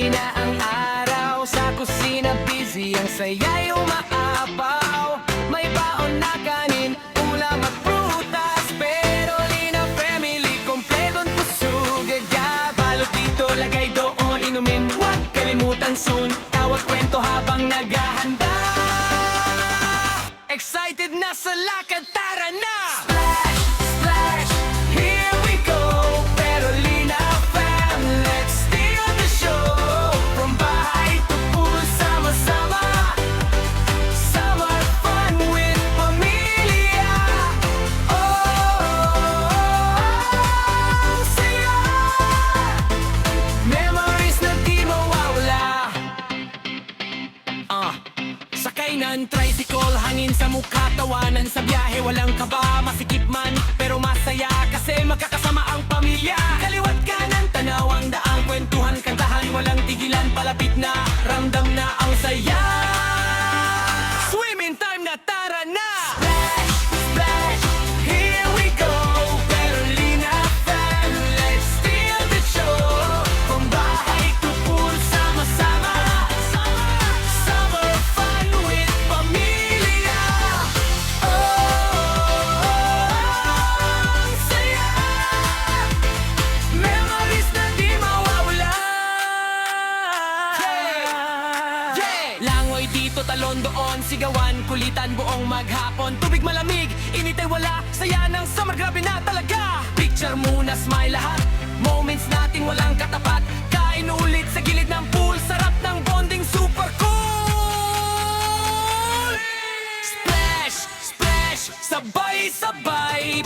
na ang araw. Sa kusina busy, ang saya'y umaapaw. May baon na kanin, ulam at prutas. Pero Lina family, kompletong busog agad. Balot dito, lagay doon, inumin, huwag kalimutan soon. Tawag kwento habang naghahanda. Excited na sa lakad, tara na! Splash, splash, here we go. Perolina fam, let's steal the show. From bahay to pool, sama-sama. Summer fun with pamilya. Oh, saya. Memories na di mawawala. Sakay ng tricycle, hangin sa mukha, tawanan sa biyahe, walang kaba, masikip man, pero masaya kasi magkakasama ang pamilya. Kaliwat kanan, tanaw ang daang, kwentuhan, kantahan, walang tigilan, palapit na, ramdam na ang saya. Swimming time na, tara na! Splash, splash, here we go. Perolina fam, let's steal the show. From bahay to pool, sama-sama. Summer fun with pamilya. Oh, ang saya. Memories na di mawawala. Yeah! Langoy dito, talon doon, sigawan, kulitan buong maghapon. Tubig malamig, init ay wala, saya ng summer, grabe na talaga. Picture muna, smile lahat, moments nating walang katapat. Kain ulit sa gilid ng pool, sarap ng bonding, super cool. Splash, splash, sabay-sabay,